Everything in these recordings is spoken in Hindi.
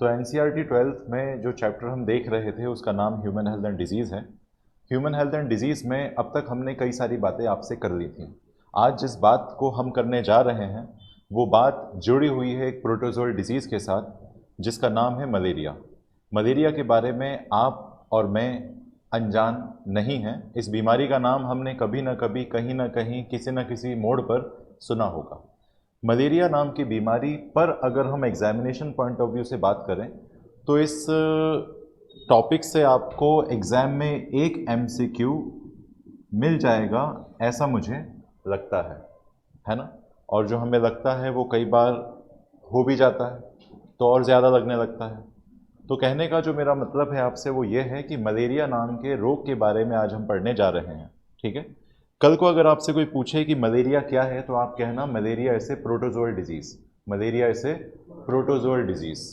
तो एनसीईआरटी 12th में जो चैप्टर हम देख रहे थे उसका नाम ह्यूमन हेल्थ एंड डिजीज़ है। ह्यूमन हेल्थ एंड डिजीज़ में अब तक हमने कई सारी बातें आपसे कर ली थी। आज जिस बात को हम करने जा रहे हैं वो बात जुड़ी हुई है एक प्रोटोजोअल डिजीज़ के साथ जिसका नाम है मलेरिया। मलेरिया के बारे में आप और मैं अनजान नहीं हैं। इस बीमारी का नाम हमने कभी ना कभी कहीं ना कहीं किसी न किसी मोड़ पर सुना होगा। मलेरिया नाम की बीमारी पर अगर हम एग्जामिनेशन पॉइंट ऑफ व्यू से बात करें तो इस टॉपिक से आपको एग्ज़ाम में एक एमसीक्यू मिल जाएगा ऐसा मुझे लगता है ना। और जो हमें लगता है वो कई बार हो भी जाता है तो और ज़्यादा लगने लगता है। तो कहने का जो मेरा मतलब है आपसे वो ये है कि मलेरिया नाम के रोग के बारे में आज हम पढ़ने जा रहे हैं। ठीक है, कल को अगर आपसे कोई पूछे कि मलेरिया क्या है तो आप कहना malaria is a protozoal disease. Malaria is a protozoal disease.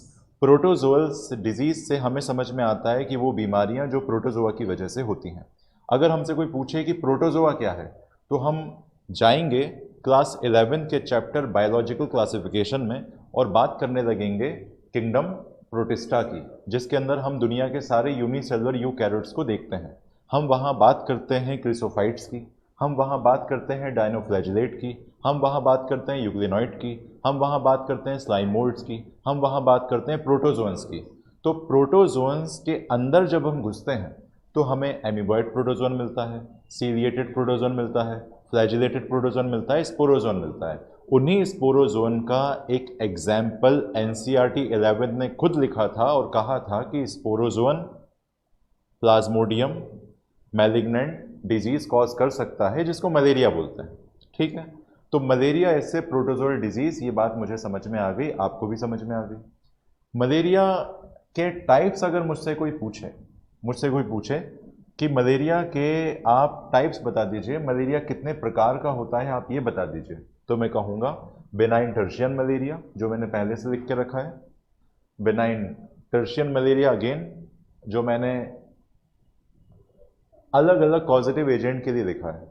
Protozoal disease से हमें समझ में आता है कि वो बीमारियां जो प्रोटोजोआ की वजह से होती हैं। अगर हमसे कोई पूछे कि प्रोटोजोआ क्या है तो हम जाएंगे क्लास 11 के चैप्टर बायोलॉजिकल क्लासिफिकेशन में और बात करने लगेंगे किंगडम प्रोटिस्टा की, जिसके अंदर हम दुनिया के सारे यूनिसेलुलर यूकैरियोट्स को देखते हैं। हम वहाँ बात करते हैं क्रिसोफाइट्स की, हम वहाँ बात करते हैं डायनोफ्लैजिलेट की, हम वहाँ बात करते हैं यूग्लिनॉइड की, हम वहाँ बात करते हैं स्लाइम मोल्ड्स की, हम वहाँ बात करते हैं प्रोटोजोन्स की। तो प्रोटोजोन्स के अंदर जब हम घुसते हैं तो हमें एमीबॉइड प्रोटोजोन मिलता है, सीलिएटेड प्रोटोजोन मिलता है, फ्लैजिलेटेड प्रोटोजोन मिलता है, स्पोरोजोन मिलता है। उन्हीं स्पोरोजोन का एक एग्जाम्पल एनसीईआरटी 11 ने खुद लिखा था और कहा था कि sporozoan Plasmodium malignant disease cause कर सकता है जिसको मलेरिया बोलते हैं। ठीक है, तो मलेरिया इससे प्रोटोजोअल डिजीज, ये बात मुझे समझ में आ गई, आपको भी समझ में आ गई। मलेरिया के टाइप्स अगर मुझसे कोई पूछे कि मलेरिया के आप टाइप्स बता दीजिए, मलेरिया कितने प्रकार का होता है आप ये बता दीजिए, तो मैं कहूँगा बेनाइन टर्शियन मलेरिया, जो मैंने पहले से लिख के रखा है। बेनाइन टर्शियन मलेरिया अगेन जो मैंने अलग अलग पॉजिटिव एजेंट के लिए लिखा है।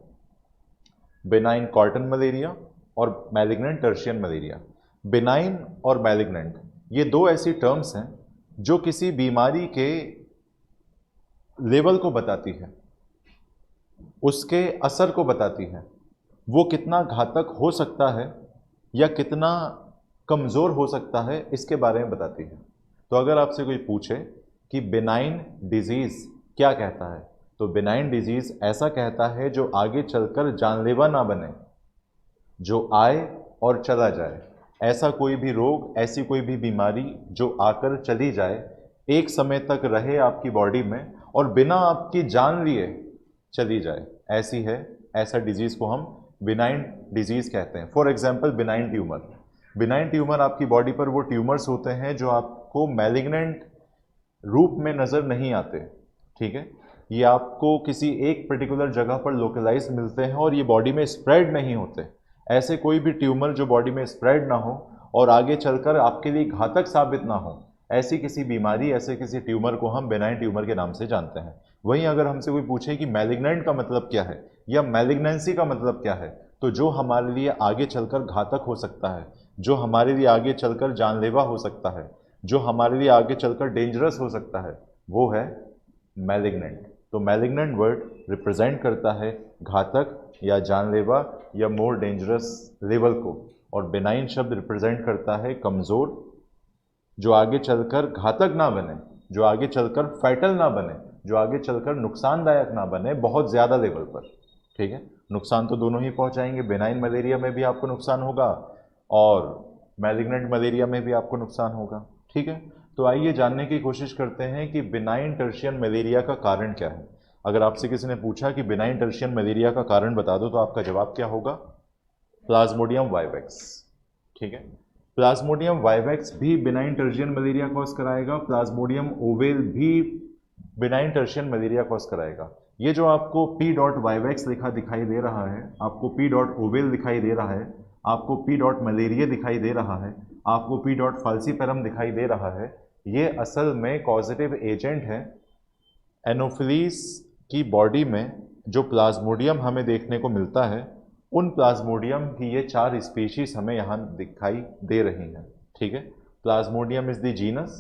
बेनाइन कॉटन मलेरिया और मैलिग्नेंट टर्शियन मलेरिया। बेनाइन और मैलिग्नेंट ये दो ऐसी टर्म्स हैं जो किसी बीमारी के लेवल को बताती है, उसके असर को बताती है, वो कितना घातक हो सकता है या कितना कमज़ोर हो सकता है इसके बारे में बताती है। तो अगर आपसे कोई पूछे कि बेनाइन डिजीज़ क्या कहता है तो बेनाइन डिजीज़ ऐसा कहता है जो आगे चलकर जानलेवा ना बने, जो आए और चला जाए। ऐसा कोई भी रोग, ऐसी कोई भी बीमारी जो आकर चली जाए, एक समय तक रहे आपकी बॉडी में और बिना आपकी जान लिए चली जाए, ऐसी है, ऐसा डिजीज़ को हम बिनाइन डिजीज़ कहते हैं। For example benign tumour. Benign tumour आपकी बॉडी पर वो ट्यूमर्स होते हैं जो आपको मैलिग्नेंट रूप में नज़र नहीं आते। ठीक है, ये आपको किसी एक पर्टिकुलर जगह पर लोकलाइज मिलते हैं और ये बॉडी में स्प्रेड नहीं होते। ऐसे कोई भी ट्यूमर जो बॉडी में स्प्रेड ना हो और आगे चलकर आपके लिए घातक साबित ना हो, ऐसी किसी बीमारी, ऐसे किसी ट्यूमर को हम बेनाइन ट्यूमर के नाम से जानते हैं। वहीं अगर हमसे कोई पूछे कि मैलिग्नेंट का मतलब क्या है या मैलिग्नेंसी का मतलब क्या है, तो जो हमारे लिए आगे चलकर घातक हो सकता है, जो हमारे लिए आगे चलकर जानलेवा हो सकता है, जो हमारे लिए आगे चलकर डेंजरस हो सकता है, वो है मैलिग्नेंट। तो मैलिग्नेंट वर्ड रिप्रेजेंट करता है घातक या जानलेवा या मोर डेंजरस लेवल को, और बेनाइन शब्द रिप्रेजेंट करता है कमज़ोर, जो आगे चलकर घातक ना बने, जो आगे चलकर फैटल ना बने, जो आगे चलकर नुकसानदायक ना बने बहुत ज़्यादा लेवल पर। ठीक है, नुकसान तो दोनों ही पहुंचाएंगे, बेनाइन मलेरिया में भी आपको नुकसान होगा और मैलिग्नेंट मलेरिया में भी आपको नुकसान होगा। ठीक है, तो आइए जानने की कोशिश करते हैं कि बिनाइन टर्शियन मलेरिया का कारण क्या है। अगर आपसे किसी ने पूछा कि बिनाइन टर्शियन मलेरिया का कारण बता दो तो आपका जवाब क्या होगा? Plasmodium vivax. ठीक है, प्लाज्मोडियम वाइवेक्स भी बिनाइन टर्शियन मलेरिया कॉज कराएगा, प्लाज्मोडियम ओवेल भी बिनाइन टर्शियन मलेरिया कॉज कराएगा। ये जो आपको पी डॉट वाइवेक्स लिखा दिखाई दे रहा है, आपको पी डॉट ओवेल दिखाई दे रहा है, आपको पी डॉट मलेरिया दिखाई दे रहा है, आपको पी डॉट फाल्सीपेरम दिखाई दे रहा है, ये असल में कॉजेटिव एजेंट है एनोफिलीज की बॉडी में। जो प्लाज्मोडियम हमें देखने को मिलता है उन प्लाज्मोडियम की ये 4 स्पीशीज हमें यहाँ दिखाई दे रही हैं। ठीक है, plasmodium is the genus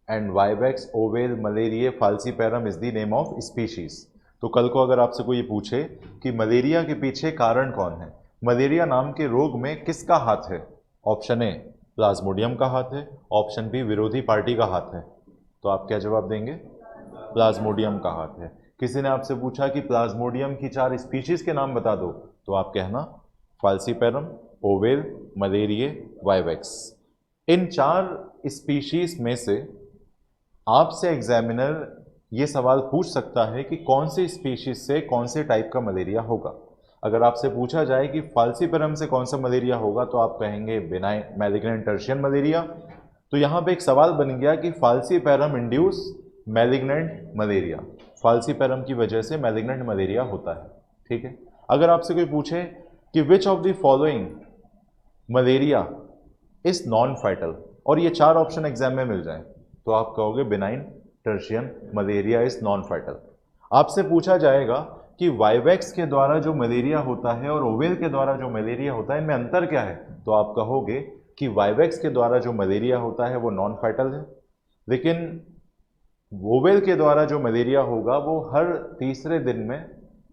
and vivax ovale malaria falciparum is the name of species. तो कल को अगर आपसे कोई ये पूछे कि मलेरिया के पीछे कारण कौन है, मलेरिया नाम के रोग में किसका हाथ है, ऑप्शन ए प्लाज्मोडियम का हाथ है, ऑप्शन बी विरोधी पार्टी का हाथ है, तो आप क्या जवाब देंगे, प्लाज्मोडियम का हाथ है। किसी ने आपसे पूछा कि प्लाज्मोडियम की 4 स्पीशीज के नाम बता दो, तो आप कहना फाल्सीपैरम, ओवेल, मलेरिया, वाइवेक्स। इन 4 स्पीशीज में से आपसे एग्जामिनर ये सवाल पूछ सकता है कि कौन सी स्पीशीज से कौन से टाइप का मलेरिया होगा। अगर आपसे पूछा जाए कि फाल्सीपैरम से कौन सा मलेरिया होगा, तो आप कहेंगे बेनाइन मैलिग्नेंट टर्शियन मलेरिया। तो यहाँ पे एक सवाल बन गया कि फाल्सीपैरम इंड्यूस मैलिग्नेंट मलेरिया, फाल्सीपैरम की वजह से मैलिग्नेंट मलेरिया होता है। ठीक है, अगर आपसे कोई पूछे कि which of the following malaria is non fatal, और ये 4 ऑप्शन एग्जाम में मिल जाए, तो आप कहोगे benign tertian malaria is non fatal. आपसे पूछा जाएगा कि वाइवेक्स के द्वारा जो मलेरिया होता है और ओवेल के द्वारा जो मलेरिया होता है, इनमें अंतर क्या है, तो आप कहोगे कि वाइवेक्स के द्वारा जो मलेरिया होता है वो नॉन फैटल है, लेकिन ओवेल के द्वारा जो मलेरिया होगा वो हर तीसरे दिन में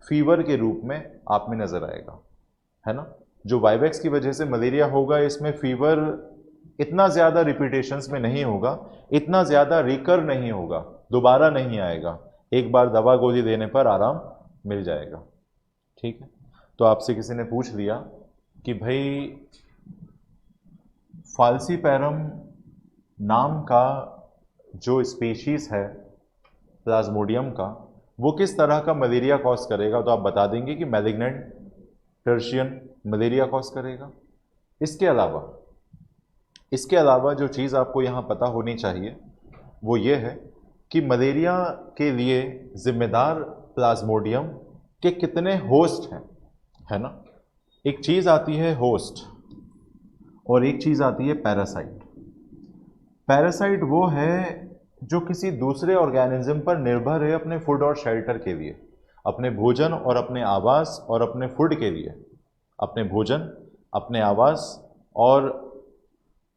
फीवर के रूप में आप में नजर आएगा, है ना। जो वाइवेक्स की वजह से मलेरिया होगा, इसमें फीवर इतना ज़्यादा रिपीटेशंस में नहीं होगा, इतना ज़्यादा रिकर नहीं होगा, दोबारा नहीं आएगा, एक बार दवा गोली देने पर आराम मिल जाएगा। ठीक है, तो आपसे किसी ने पूछ लिया कि भाई फाल्सीपैरम नाम का जो स्पीशीज़ है प्लाज्मोडियम का, वो किस तरह का मलेरिया कॉज करेगा, तो आप बता देंगे कि मैलिग्नेंट टर्शियन मलेरिया कॉज करेगा। इसके अलावा जो चीज़ आपको यहाँ पता होनी चाहिए वो ये है कि मलेरिया के लिए जिम्मेदार प्लाज्मोडियम के कितने होस्ट हैं, है ना। एक चीज़ आती है होस्ट और एक चीज़ आती है पैरासाइट। पैरासाइट वो है जो किसी दूसरे ऑर्गेनिज्म पर निर्भर है अपने फूड और शेल्टर के लिए, अपने भोजन और अपने आवास और अपने फूड के लिए, अपने भोजन, अपने आवास और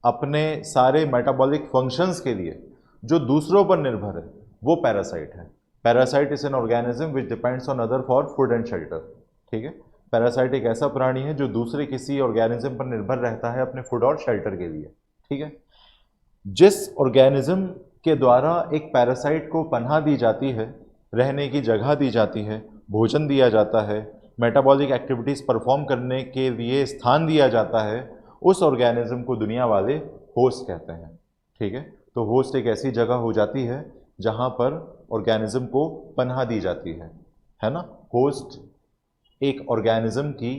अपने सारे मेटाबॉलिक फंक्शंस के लिए जो दूसरों पर निर्भर है, वो पैरासाइट है। Parasite is an organism which depends on other for food and shelter. ठीक है, पैरासाइट एक ऐसा प्राणी है जो दूसरे किसी ऑर्गेनिज्म पर निर्भर रहता है अपने फूड और शेल्टर के लिए। ठीक है, जिस ऑर्गेनिज्म के द्वारा एक पैरासाइट को पनाह दी जाती है, रहने की जगह दी जाती है, भोजन दिया जाता है, मेटाबॉलिक एक्टिविटीज़ परफॉर्म करने के लिए स्थान दिया जाता है, उस ऑर्गेनिज्म को दुनिया वाले होस्ट कहते हैं। ठीक है, तो होस्ट एक ऐसी जगह हो जाती है जहां पर ऑर्गेनिज्म को पनाह दी जाती है ना। होस्ट एक ऑर्गेनिज्म की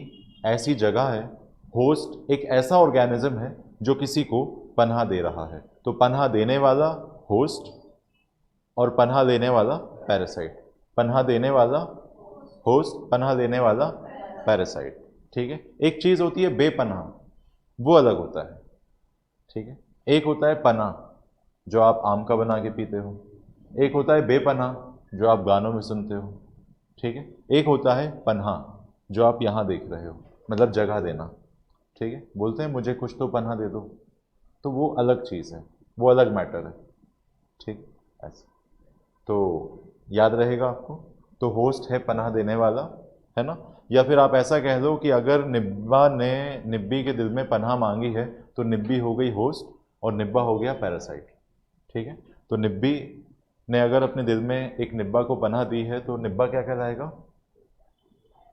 ऐसी जगह है, होस्ट एक ऐसा ऑर्गेनिज्म है जो किसी को पनाह दे रहा है। तो पनाह देने वाला होस्ट और पनाह लेने वाला पैरासाइट, पनाह देने वाला होस्ट, पनाह लेने वाला पैरासाइट। ठीक है, एक चीज़ होती है बेपनाह, वो अलग होता है। ठीक है, एक होता है पनाह जो आप आम का बना के पीते हो, एक होता है बेपनाह जो आप गानों में सुनते हो। ठीक है, एक होता है पनाह जो आप यहाँ देख रहे हो, मतलब जगह देना। ठीक है, बोलते हैं मुझे कुछ तो पनाह दे दो, तो वो अलग चीज़ है, वो अलग मैटर है। ठीक, ऐसे तो याद रहेगा आपको। तो होस्ट है पनाह देने वाला, है ना। या फिर आप ऐसा कह दो कि अगर निब्बा ने निब्बी के दिल में पनाह मांगी है, तो निब्बी हो गई होस्ट और निब्बा हो गया पैरासाइट। ठीक है, तो निब्बी ने अगर अपने दिल में एक निब्बा को पनाह दी है, तो निब्बा क्या कहलाएगा,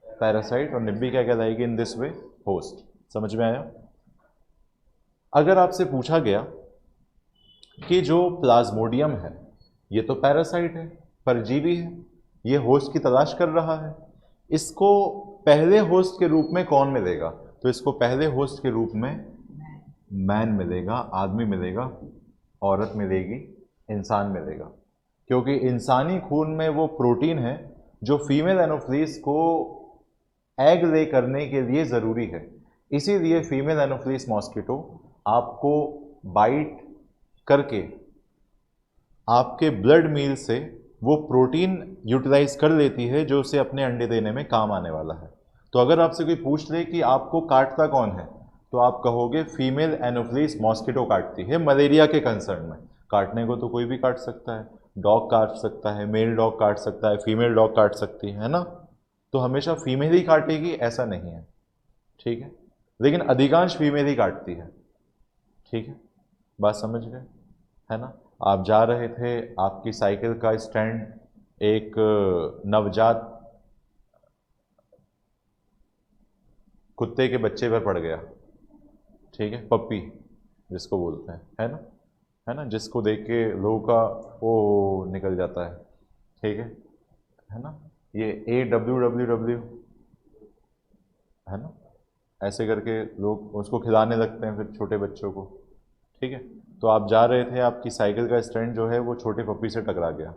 पैरासाइट, और निब्बी क्या कहलाएगी इन दिस वे, होस्ट। समझ में आया। अगर आपसे पूछा गया कि जो प्लाज्मोडियम है ये तो पैरासाइट है, परजीवी है, ये होस्ट की तलाश कर रहा है, इसको पहले होस्ट के रूप में कौन मिलेगा, तो इसको पहले होस्ट के रूप में मैन मिलेगा, आदमी मिलेगा, औरत मिलेगी, इंसान मिलेगा। क्योंकि इंसानी खून में वो प्रोटीन है जो फीमेल एनोफ्लीस को एग ले करने के लिए ज़रूरी है। इसीलिए फीमेल एनोफ्लीस मॉस्किटो आपको बाइट करके आपके ब्लड मील से वो प्रोटीन यूटिलाइज कर लेती है जो उसे अपने अंडे देने में काम आने वाला है। तो अगर आपसे कोई पूछ ले कि आपको काटता कौन है, तो आप कहोगे फीमेल एनोफिलीज मॉस्किटो काटती है मलेरिया के कंसर्न में। काटने को तो कोई भी काट सकता है, डॉग काट सकता है, मेल डॉग काट सकता है, फीमेल डॉग काट सकती है ना, तो हमेशा फीमेल ही काटेगी ऐसा नहीं है, ठीक है, लेकिन अधिकांश फीमेल ही काटती है, ठीक है, बात समझ गए, है ना। आप जा रहे थे, आपकी साइकिल का स्टैंड एक नवजात कुत्ते के बच्चे पर पड़ गया, ठीक है, पप्पी जिसको बोलते हैं, है ना, जिसको देख के लोगों का वो निकल जाता है, ठीक है ना, ये AWWW, है ना, ऐसे करके लोग उसको खिलाने लगते हैं फिर छोटे बच्चों को, ठीक है। तो आप जा रहे थे, आपकी साइकिल का स्टैंड जो है वो छोटे पप्पी से टकरा गया,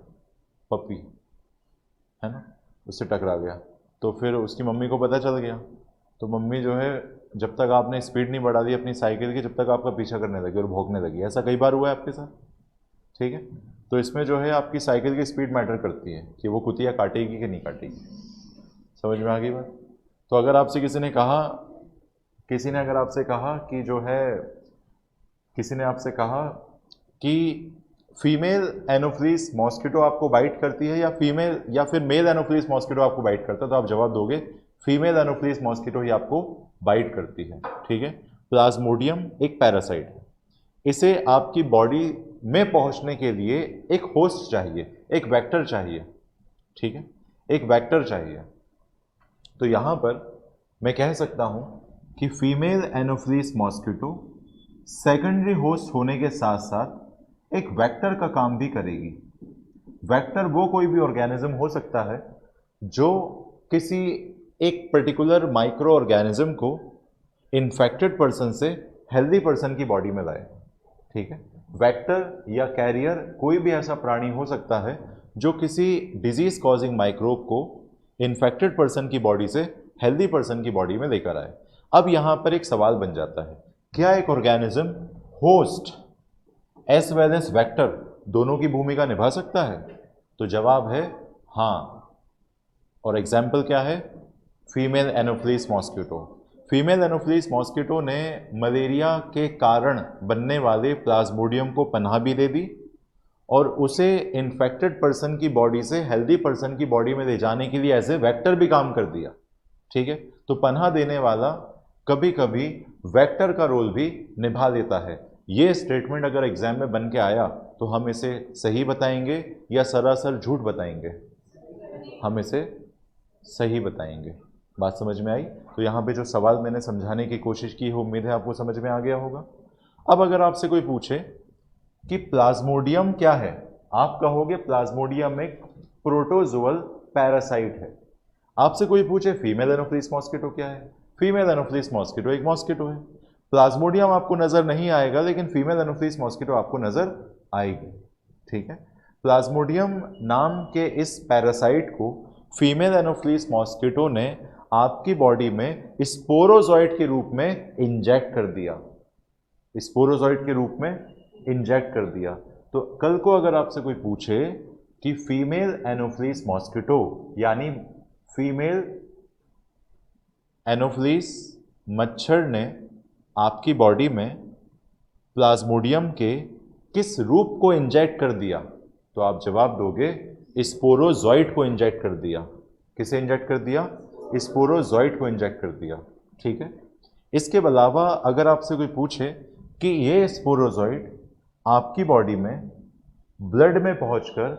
पप्पी, है ना, उससे टकरा गया, तो फिर उसकी मम्मी को पता चल गया, तो मम्मी जो है जब तक आपने स्पीड नहीं बढ़ा दी अपनी साइकिल की, जब तक आपका पीछा करने लगी और भौंकने लगी। ऐसा कई बार हुआ है आपके साथ, ठीक है। तो इसमें जो है आपकी साइकिल की स्पीड मैटर करती है कि वो कुतिया काटेगी कि नहीं काटेगी, समझ में आ गई बात। तो अगर आपसे किसी ने अगर आपसे कहा कि जो है, किसी ने आपसे कहा कि फीमेल एनोफिलीज मॉस्किटो आपको बाइट करती है या फिर मेल एनोफिलीज मॉस्किटो आपको बाइट करता है, तो आप जवाब दोगे फीमेल एनोफिलीज मॉस्किटो ही आपको बाइट करती है, ठीक है। प्लाज्मोडियम एक पैरासाइट है, इसे आपकी बॉडी में पहुंचने के लिए एक होस्ट चाहिए, एक वेक्टर चाहिए, ठीक है, एक वेक्टर चाहिए। तो यहां पर मैं कह सकता हूं कि female anopheles mosquito secondary host होने के साथ साथ एक वेक्टर का काम भी करेगी। वेक्टर वो कोई भी ऑर्गेनिज्म हो सकता है जो किसी एक पर्टिकुलर माइक्रो ऑर्गेनिज्म को इन्फेक्टेड पर्सन से हेल्दी पर्सन की बॉडी में लाए, ठीक है। वेक्टर या कैरियर कोई भी ऐसा प्राणी हो सकता है जो किसी डिजीज कॉजिंग माइक्रोब को इन्फेक्टेड पर्सन की बॉडी से हेल्दी पर्सन की बॉडी में लेकर आए। अब यहां पर एक सवाल बन जाता है, क्या एक organism host as well as vector दोनों की भूमिका निभा सकता है? तो जवाब है हाँ। और एग्जाम्पल क्या है? Female anopheles mosquito. Female anopheles mosquito ने मलेरिया के कारण बनने वाले प्लाज्मोडियम को पनाह भी दे दी और उसे इन्फेक्टेड पर्सन की बॉडी से हेल्दी पर्सन की बॉडी में ले जाने के लिए एज ए वेक्टर भी काम कर दिया, ठीक है। तो पनाह देने वाला कभी कभी वेक्टर का रोल भी निभा लेता है। ये स्टेटमेंट अगर एग्जाम में बन के आया तो हम इसे सही बताएंगे या सरासर झूठ बताएंगे? हम इसे सही बताएंगे। बात समझ में आई? तो यहाँ पे जो सवाल मैंने समझाने की कोशिश की है, उम्मीद है आपको समझ में आ गया होगा। अब अगर आपसे कोई पूछे कि प्लाज्मोडियम क्या है, आप कहोगे प्लाज्मोडियम एक प्रोटोजोअल पैरासाइट है। आपसे कोई पूछे फीमेल एनोफिलीज मॉस्किटो क्या है, फीमेल एनोफिलीज मॉस्किटो एक मॉस्किटो है। प्लाज्मोडियम आपको नजर नहीं आएगा लेकिन फीमेल एनोफिलीज मॉस्किटो आपको नजर आएगी, ठीक है। प्लाज्मोडियम नाम के इस पैरासाइट को फीमेल एनोफिलीज मॉस्किटो ने आपकी बॉडी में स्पोरोजॉइट के रूप में इंजेक्ट कर दिया, स्पोरोजॉइट के रूप में इंजेक्ट कर दिया। तो कल को अगर आपसे कोई पूछे कि फीमेल एनोफिलीज मॉस्किटो यानी फीमेल एनोफिलीज मच्छर ने आपकी बॉडी में प्लाज्मोडियम के किस रूप को इंजेक्ट कर दिया, तो आप जवाब दोगे स्पोरोजॉइट को इंजेक्ट कर दिया। किसे इंजेक्ट कर दिया? स्पोरोजॉइट को इंजेक्ट कर दिया, ठीक है। इसके अलावा अगर आपसे कोई पूछे कि ये स्पोरोजॉइट आपकी बॉडी में ब्लड में पहुंचकर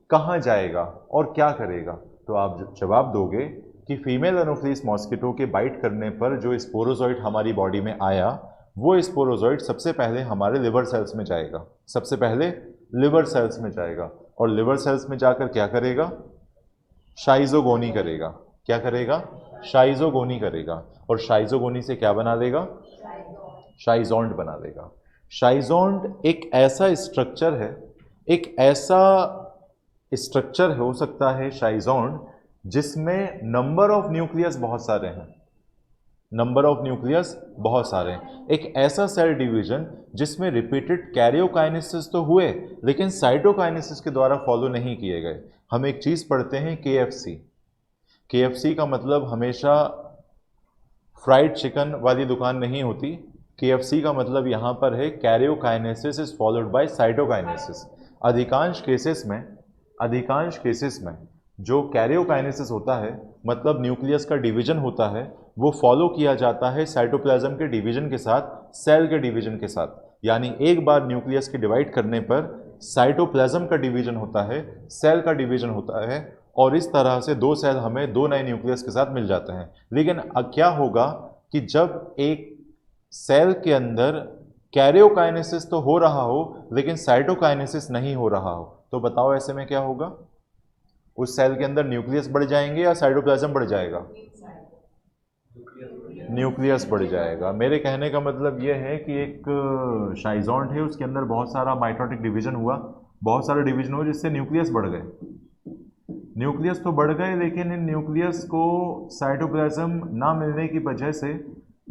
कहां जाएगा और क्या करेगा, तो आप जवाब दोगे कि फीमेल एनोफिलीज मॉस्किटो के बाइट करने पर जो स्पोरोजॉइट हमारी बॉडी में आया, वो स्पोरोजॉइट सबसे पहले हमारे लिवर सेल्स में जाएगा, सबसे पहले लिवर सेल्स में जाएगा और लिवर सेल्स में जाकर क्या करेगा? शाइजोगोनी करेगा। क्या करेगा? शाइजोगोनी करेगा। और शाइजोगोनी से क्या बना देगा? शाइजोंड बना देगा। शाइजोंड एक ऐसा स्ट्रक्चर है, एक ऐसा स्ट्रक्चर हो सकता है शाइजोंड जिसमें नंबर ऑफ न्यूक्लियस बहुत सारे हैं, नंबर ऑफ न्यूक्लियस बहुत सारे हैं। एक ऐसा सेल डिवीजन जिसमें रिपीटेड कैरियोकाइनेसिस तो हुए लेकिन साइटोकाइनेसिस के द्वारा फॉलो नहीं किए गए। हम एक चीज पढ़ते हैं KFC। KFC का मतलब हमेशा फ्राइड चिकन वाली दुकान नहीं होती। KFC का मतलब यहाँ पर है karyokinesis is followed by cytokinesis. अधिकांश केसेस में जो कैरियोकाइनेसिस होता है मतलब न्यूक्लियस का डिवीजन होता है, वो फॉलो किया जाता है साइटोप्लाज्म के डिवीजन के साथ, सेल के डिवीजन के साथ। यानी एक बार न्यूक्लियस के डिवाइड करने पर साइटोप्लाज्म का डिवीजन होता है, सेल का डिवीजन होता है, और इस तरह से दो सेल हमें दो नए न्यूक्लियस के साथ मिल जाते हैं। लेकिन क्या होगा कि जब एक सेल के अंदर कैरियोकाइनेसिस तो हो रहा हो लेकिन साइटोकाइनेसिस नहीं हो रहा हो, तो बताओ ऐसे में क्या होगा? उस सेल के अंदर न्यूक्लियस बढ़ जाएंगे या साइटोप्लाज्म बढ़ जाएगा? न्यूक्लियस बढ़ जाएगा। मेरे कहने का मतलब यह है कि एक शाइज़ोंट है, उसके अंदर बहुत सारा माइटोटिक डिवीजन हुआ, बहुत सारे डिवीजन हुए जिससे न्यूक्लियस बढ़ गए। न्यूक्लियस तो बढ़ गए लेकिन इन न्यूक्लियस को साइटोप्लाज्म ना मिलने की वजह से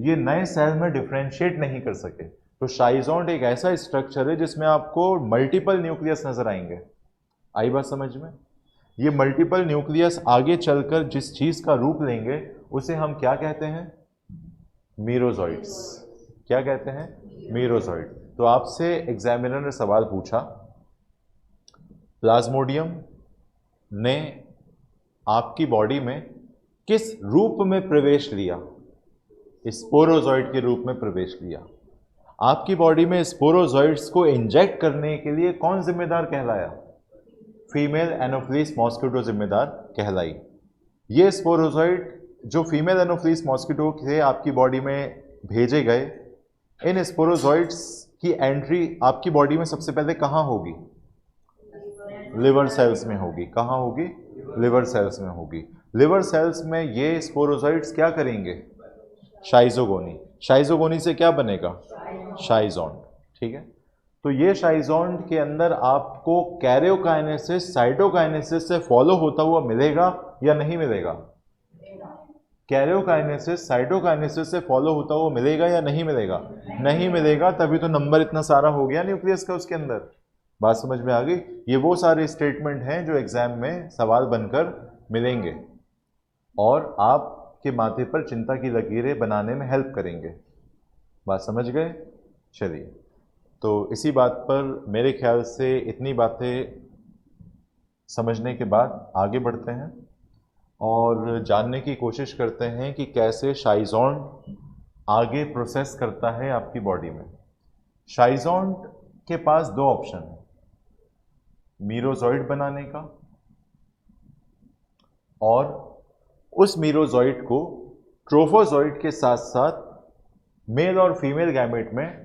ये नए सेल में डिफ्रेंशिएट नहीं कर सके। तो शाइज़ोंट एक ऐसा स्ट्रक्चर है जिसमें आपको मल्टीपल न्यूक्लियस नजर आएंगे। आई बात समझ में? ये मल्टीपल न्यूक्लियस आगे चलकर जिस चीज का रूप लेंगे उसे हम क्या कहते हैं? मीरोजॉइड्स। क्या कहते हैं? मीरोजॉइड। तो आपसे एग्जामिनर ने सवाल पूछा, प्लाज्मोडियम ने आपकी बॉडी में किस रूप में प्रवेश लिया? स्पोरोजॉइड के रूप में प्रवेश लिया। आपकी बॉडी में स्पोरोजॉइड्स को इंजेक्ट करने के लिए कौन जिम्मेदार कहलाया? फीमेल एनोफिलीस मॉस्किटो जिम्मेदार कहलाई। ये स्पोरोजॉइड जो फीमेल एनोफिलीस मॉस्किटो थे आपकी बॉडी में भेजे गए, इन स्पोरोजॉइड्स की एंट्री आपकी बॉडी में सबसे पहले कहाँ होगी? लिवर सेल्स में होगी। कहाँ होगी? लिवर सेल्स में होगी। लिवर सेल्स में ये स्पोरोजॉइड्स क्या करेंगे? शाइजोगोनी। शाइजोगोनी से क्या बनेगा? शाइज़ोंट। ठीक है, तो ये शाइज़ोंट के अंदर आपको कैरियोकाइनेसिस साइटोकाइनेसिस से फॉलो होता हुआ मिलेगा या नहीं मिलेगा? कैरियोकाइनेसिस साइटोकाइनेसिस से फॉलो होता हुआ मिलेगा या नहीं मिलेगा? नहीं मिलेगा, तभी तो नंबर इतना सारा हो गया न्यूक्लियस का उसके अंदर। बात समझ में आ गई? ये वो सारे स्टेटमेंट हैं जो एग्जाम में सवाल बनकर मिलेंगे और आपके माथे पर चिंता की लकीरें बनाने में हेल्प करेंगे। बात समझ गए? चलिए, तो इसी बात पर मेरे ख्याल से इतनी बातें समझने के बाद आगे बढ़ते हैं और जानने की कोशिश करते हैं कि कैसे शाइज़ोंट आगे प्रोसेस करता है आपकी बॉडी में। शाइज़ोंट के पास दो ऑप्शन हैं, मीरोजॉइड बनाने का और उस मीरोजॉइड को ट्रोफोजॉइड के साथ साथ मेल और फीमेल गैमेट में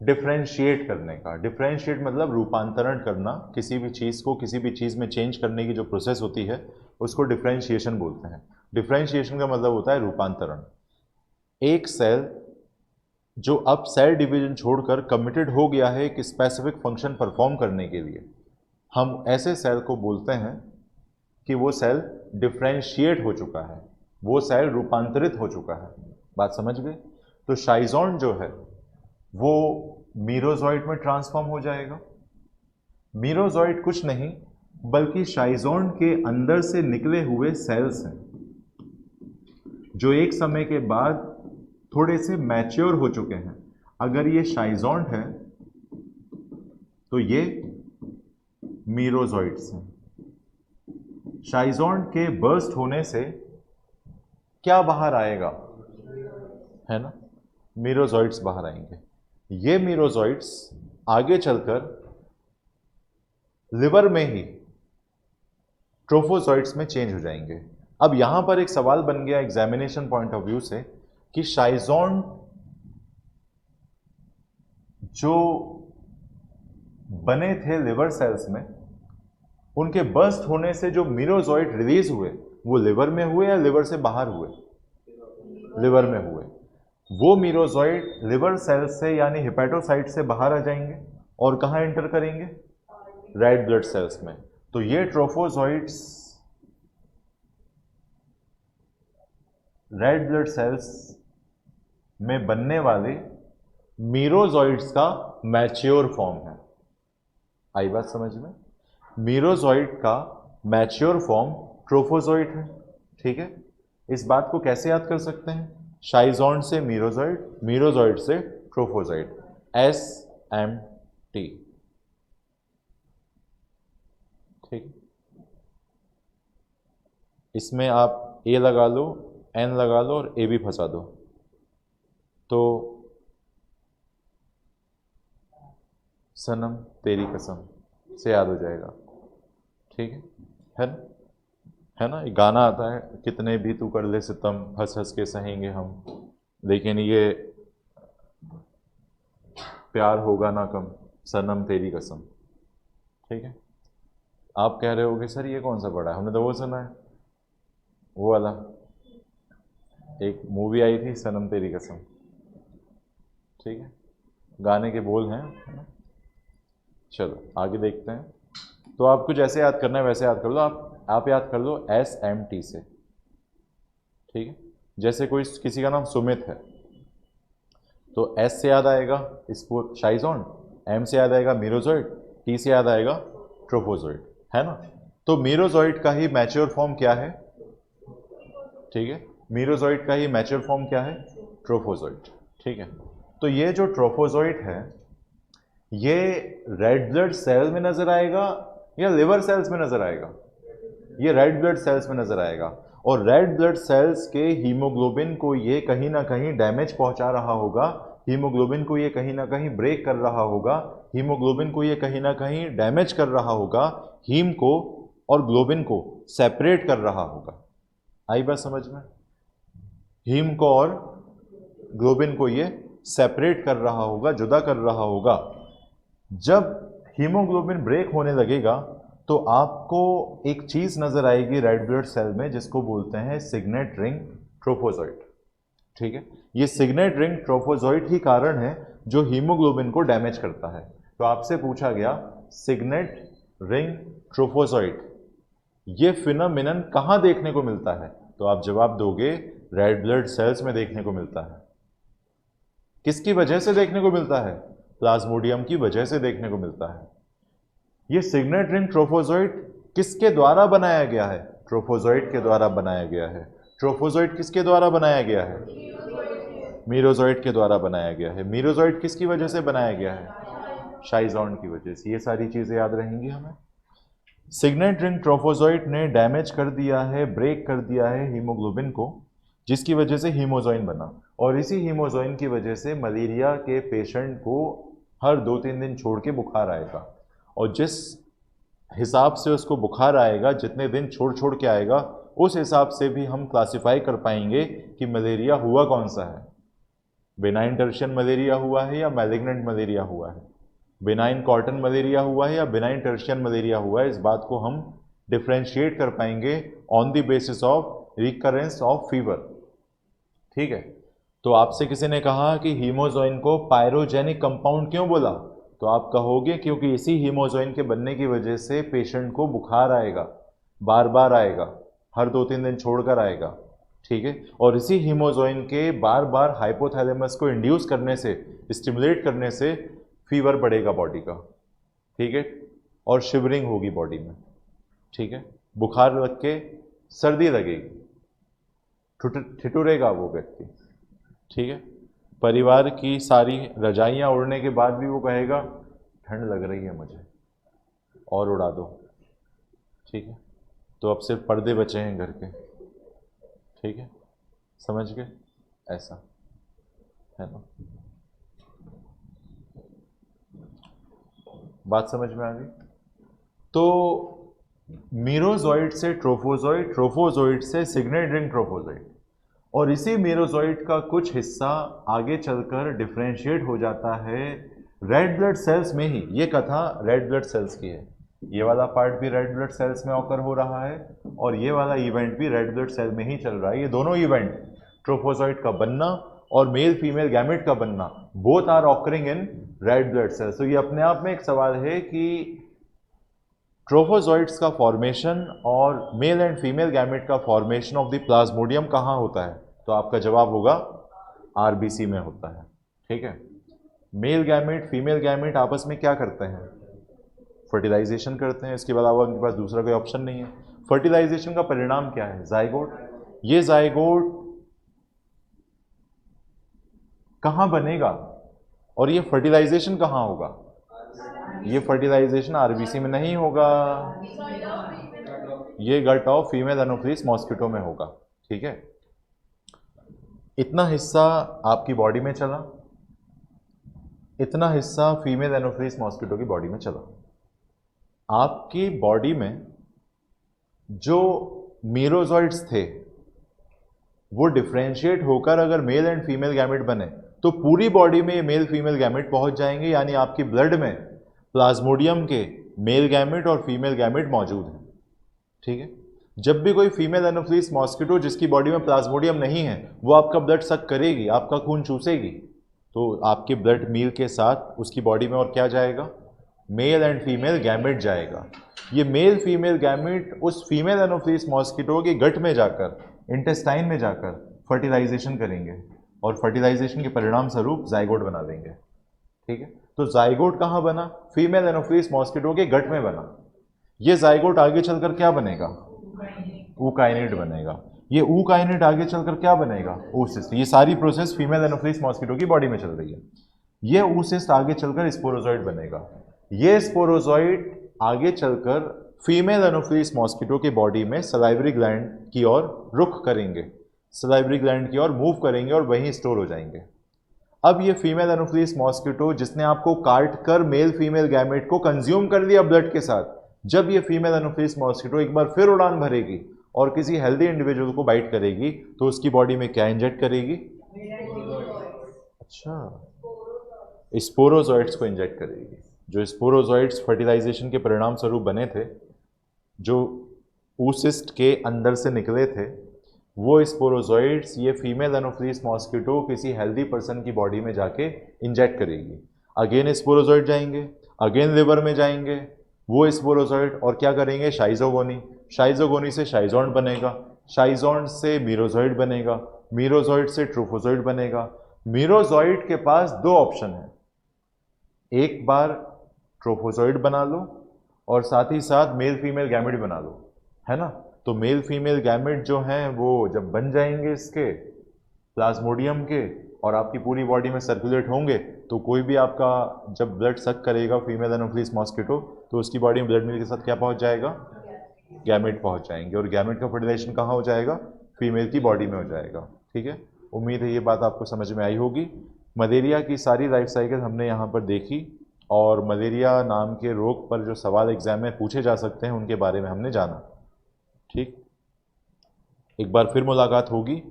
डिफ्रेंशिएट करने का। डिफ्रेंशिएट मतलब रूपांतरण करना, किसी भी चीज़ को किसी भी चीज़ में चेंज करने की जो प्रोसेस होती है उसको डिफ्रेंशिएशन बोलते हैं। डिफ्रेंशिएशन का मतलब होता है रूपांतरण। एक सेल जो अब सेल डिवीजन छोड़कर कमिटेड हो गया है एक स्पेसिफिक फंक्शन परफॉर्म करने के लिए, हम ऐसे सेल को बोलते हैं कि वो सेल डिफ्रेंशिएट हो चुका है, वो सेल रूपांतरित हो चुका है। बात समझ गए? तो शाइज़ोंट जो है वो मीरोजॉइड में ट्रांसफॉर्म हो जाएगा। मीरोजॉइड कुछ नहीं बल्कि शाइज़ोंट के अंदर से निकले हुए सेल्स हैं जो एक समय के बाद थोड़े से मैच्योर हो चुके हैं। अगर ये शाइज़ोंट है तो ये मीरोजॉइड्स हैं। शाइज़ोंट के बर्स्ट होने से क्या बाहर आएगा? है ना, मीरोजॉइड्स बाहर आएंगे। ये मीरोजॉइड्स आगे चलकर लिवर में ही ट्रोफोजॉइड्स में चेंज हो जाएंगे। अब यहां पर एक सवाल बन गया एग्जामिनेशन पॉइंट ऑफ व्यू से कि शाइज़ोंट जो बने थे लिवर सेल्स में, उनके बर्स्ट होने से जो मीरोजॉइड रिलीज हुए वो लिवर में हुए या लिवर से बाहर हुए? लिवर में हुए। वो मीरोजॉइड लिवर सेल्स से यानी हेपेटोसाइट से बाहर आ जाएंगे और कहां एंटर करेंगे? रेड ब्लड सेल्स में। तो ये ट्रोफोजॉइड्स रेड ब्लड सेल्स में बनने वाले मीरोजॉइड्स का मैच्योर फॉर्म है। आई बात समझ में? मीरोजॉइड का मैच्योर फॉर्म ट्रोफोजॉइड है। ठीक है, इस बात को कैसे याद कर सकते हैं? शाइजोन से मीरोजॉइड, मीरोजॉइड से ट्रोफोजॉइड, SMT। ठीक, इसमें आप A लगा लो, N लगा लो और A भी फंसा दो, तो सनम तेरी कसम से याद हो जाएगा। ठीक है ना? एक गाना आता है, कितने भी तू कर ले सितम, हंस हंस के सहेंगे हम, लेकिन ये प्यार होगा ना कम, सनम तेरी कसम। ठीक है, आप कह रहे होगे सर ये कौन सा पड़ा है, हमने तो वो सुना है, वो वाला एक मूवी आई थी सनम तेरी कसम। ठीक है, गाने के बोल हैं, है ना? चलो आगे देखते हैं। तो आपको जैसे याद करना है वैसे याद कर लो। आप याद कर लो SMT से। ठीक है, जैसे कोई किसी का नाम सुमित है तो S से याद आएगा इसको शाइजोन, M से याद आएगा मीरोजॉइड, T से याद आएगा ट्रोफोजॉइड, है ना? तो मीरोजॉइड का ही मैच्योर फॉर्म क्या है? ठीक है, मीरोजॉइड का ही मैच्योर फॉर्म क्या है? ट्रोफोजॉइड। ठीक है, तो ये जो ट्रोफोजॉइड है ये रेड ब्लड सेल में नजर आएगा या लिवर सेल्स में नजर आएगा? ये रेड ब्लड सेल्स में नजर आएगा, और रेड ब्लड सेल्स के हीमोग्लोबिन को ये कहीं ना कहीं डैमेज पहुंचा रहा होगा, हीमोग्लोबिन को ये कहीं ना कहीं ब्रेक कर रहा होगा, हीमोग्लोबिन को ये कहीं ना कहीं डैमेज कर रहा होगा, हीम को और ग्लोबिन को सेपरेट कर रहा होगा। आई बात समझ में? हीम को और ग्लोबिन को ये सेपरेट कर रहा होगा, जुदा कर रहा होगा। जब हीमोग्लोबिन ब्रेक होने लगेगा तो आपको एक चीज नजर आएगी रेड ब्लड सेल में जिसको बोलते हैं सिग्नेट रिंग ट्रोफोजॉइड। ठीक है, ये सिग्नेट रिंग ट्रोफोजॉइड ही कारण है जो हीमोग्लोबिन को डैमेज करता है। तो आपसे पूछा गया सिग्नेट रिंग ट्रोफोजॉइड ये फिनोमिनन कहां देखने को मिलता है, तो आप जवाब दोगे रेड ब्लड सेल्स में देखने को मिलता है। किसकी वजह से देखने को मिलता है? प्लाज्मोडियम की वजह से देखने को मिलता है। ये सिग्नेट रिंग ट्रोफोजॉइड किसके द्वारा बनाया गया है? ट्रोफोजॉइड के द्वारा बनाया गया है। ट्रोफोजॉइड किसके द्वारा बनाया गया है? मीरोजॉइड के द्वारा बनाया गया है। मीरोजॉइड किसकी वजह से बनाया गया है? शाइजोन की वजह से। ये सारी चीजें याद रहेंगी हमें। सिग्नेट रिंग ट्रोफोजॉइड ने डैमेज कर दिया है, ब्रेक कर दिया है हीमोग्लोबिन को, जिसकी वजह से हीमोजॉइन बना, और इसी हीमोजॉइन की वजह से मलेरिया के पेशेंट को हर 2-3 दिन छोड़ के बुखार आएगा, और जिस हिसाब से उसको बुखार आएगा, जितने दिन छोड़ छोड़ के आएगा, उस हिसाब से भी हम क्लासिफाई कर पाएंगे कि मलेरिया हुआ कौन सा है। बेनाइन टर्शियन मलेरिया हुआ है या मैलिग्नेंट मलेरिया हुआ है, बेनाइन कॉटन मलेरिया हुआ है या बेनाइन टर्शियन मलेरिया हुआ है। इस बात को हम डिफ्रेंशिएट कर पाएंगे on the basis of recurrence of fever. ठीक है, तो आपसे किसी ने कहा कि हीमोजॉइन को पायरोजेनिक कंपाउंड क्यों बोला, तो आप कहोगे क्योंकि इसी हीमोजॉइन के बनने की वजह से पेशेंट को बुखार आएगा, बार बार आएगा, हर 2-3 दिन छोड़कर आएगा। ठीक है, और इसी हीमोजॉइन के बार बार हाइपोथैलेमस को इंड्यूस करने से, स्टिमुलेट करने से फीवर बढ़ेगा बॉडी का। ठीक है, और शिवरिंग होगी बॉडी में। ठीक है, बुखार लग के सर्दी लगेगी, ठिठुरेगा वो व्यक्ति। ठीक है, परिवार की सारी रजाइयाँ उड़ने के बाद भी वो कहेगा ठंड लग रही है मुझे और उड़ा दो। ठीक है, तो अब सिर्फ पर्दे बचे हैं घर के। ठीक है, समझ गए? ऐसा है ना, बात समझ में आ गई? तो मीरोजॉइड से ट्रोफोजॉइड, ट्रोफोजॉइड से सिग्नेट रिंग ट्रोफोजॉइड, और इसी मीरोजॉइड का कुछ हिस्सा आगे चलकर डिफ्रेंशिएट हो जाता है रेड ब्लड सेल्स में ही। ये कथा रेड ब्लड सेल्स की है, ये वाला पार्ट भी रेड ब्लड सेल्स में ऑकर हो रहा है, और ये वाला इवेंट भी रेड ब्लड सेल में ही चल रहा है। ये दोनों इवेंट, ट्रोफोजॉइड का बनना और मेल फीमेल गैमेट का बनना, both are occurring in red blood cells. तो ये अपने आप में एक सवाल है कि ट्रोफोजॉइड्स का फॉर्मेशन और मेल एंड फीमेल गैमेट का फॉर्मेशन ऑफ द प्लाज्मोडियम कहाँ होता है, तो आपका जवाब होगा आरबीसी में होता है। ठीक है, मेल गैमेट फीमेल गैमेट आपस में क्या करते हैं? फर्टिलाइजेशन करते हैं, इसके अलावा उनके पास दूसरा कोई ऑप्शन नहीं है। फर्टिलाइजेशन का परिणाम क्या है? जाइगोट। ये जाइगोट कहाँ बनेगा और ये फर्टिलाइजेशन कहाँ होगा? ये फर्टिलाइजेशन आरबीसी में नहीं होगा, ये gut of female Anopheles mosquito में होगा। ठीक है, इतना हिस्सा आपकी बॉडी में चला, इतना हिस्सा फीमेल एनोफिलिस मॉस्किटो की बॉडी में चला। आपकी बॉडी में जो मीरोजॉइड्स थे वो डिफ्रेंशिएट होकर अगर मेल एंड फीमेल गैमेट बने तो पूरी बॉडी में ये मेल फीमेल गैमेट पहुंच जाएंगे, यानी आपकी ब्लड में प्लाज्मोडियम के मेल गैमेट और फीमेल गैमेट मौजूद हैं। ठीक है, जब भी कोई फीमेल एनोफिलिस मॉस्किटो जिसकी बॉडी में प्लाज्मोडियम नहीं है वो आपका ब्लड सक करेगी, आपका खून चूसेगी, तो आपके ब्लड मील के साथ उसकी बॉडी में और क्या जाएगा? मेल एंड फीमेल गैमेट जाएगा। ये मेल फीमेल गैमेट उस फीमेल एनोफिलिस मॉस्किटो के गट में जाकर, इंटेस्टाइन में जाकर फर्टिलाइजेशन करेंगे और फर्टिलाइजेशन के परिणाम स्वरूप जाइगोट बना देंगे। ठीक है, तो जाइगोट कहाँ बना? फीमेल एनोफिलिस मॉस्किटो के गट में बना। ये जाइगोट आगे चलकर क्या बनेगा? ऊकाइनेट बनेगा। ये ऊकाइनेट आगे चलकर क्या बनेगा? oocyst। ये सारी प्रोसेस फीमेल एनोफिलिस मॉस्किटो की बॉडी में चल रही है। ये oocyst आगे चलकर स्पोरोजॉइड बनेगा। ये स्पोरोजॉइड आगे चलकर फीमेल एनोफिलिस मॉस्किटो के बॉडी में सलाइवरी ग्लैंड की ओर रुख करेंगे, सलाइवरी ग्लैंड की ओर मूव करेंगे और वहीं स्टोर हो जाएंगे। अब ये फीमेल एनोफिलिस मॉस्किटो जिसने आपको काट कर मेल फीमेल गैमेट को कंज्यूम कर लिया ब्लड के साथ, जब ये फीमेल एनोफिलिस मॉस्किटो एक बार फिर उड़ान भरेगी और किसी हेल्दी इंडिविजुअल को बाइट करेगी तो उसकी बॉडी में क्या इंजेक्ट करेगी? अच्छा, स्पोरोजॉइड्स को इंजेक्ट करेगी। जो स्पोरोजॉइड्स फर्टिलाइजेशन के परिणाम स्वरूप बने थे, जो oocyst के अंदर से निकले थे, वो स्पोरोजॉइड्स ये फीमेल एनोफिलिस मॉस्किटो किसी हेल्दी पर्सन की बॉडी में जाके इंजेक्ट करेगी। अगेन स्पोरोजॉइड जाएंगे, अगेन लिवर में जाएंगे, वो स्पोरोजॉइड और क्या करेंगे? शाइजोगोनी, शाइजोगोनी से शाइजोन बनेगा, शाइजोन से मीरोजॉइड बनेगा, मीरोजॉइड से ट्रोफोजॉइड बनेगा। मीरोजॉइड के पास दो ऑप्शन है, एक बार ट्रोफोजॉइड बना लो और साथ ही साथ मेल फीमेल गैमेट बना लो, है ना। तो मेल फीमेल गैमेट जो हैं वो जब बन जाएंगे इसके प्लाज्मोडियम के और आपकी पूरी बॉडी में सर्कुलेट होंगे तो कोई भी आपका जब ब्लड सक करेगा फीमेल एनोफिलिस मॉस्किटो तो उसकी बॉडी में ब्लड मिल के साथ क्या पहुंच जाएगा? गैमेट पहुंच जाएंगे और गैमेट का फर्टिलाइजेशन कहाँ हो जाएगा? फीमेल की बॉडी में हो जाएगा। ठीक है, उम्मीद है ये बात आपको समझ में आई होगी। मलेरिया की सारी लाइफ साइकिल हमने यहाँ पर देखी और मलेरिया नाम के रोग पर जो सवाल एग्जाम में पूछे जा सकते हैं उनके बारे में हमने जाना। ठीक, एक बार फिर मुलाकात होगी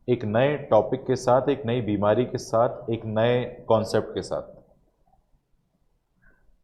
एक नए टॉपिक के साथ, एक नई बीमारी के साथ, एक नए कॉन्सेप्ट के साथ।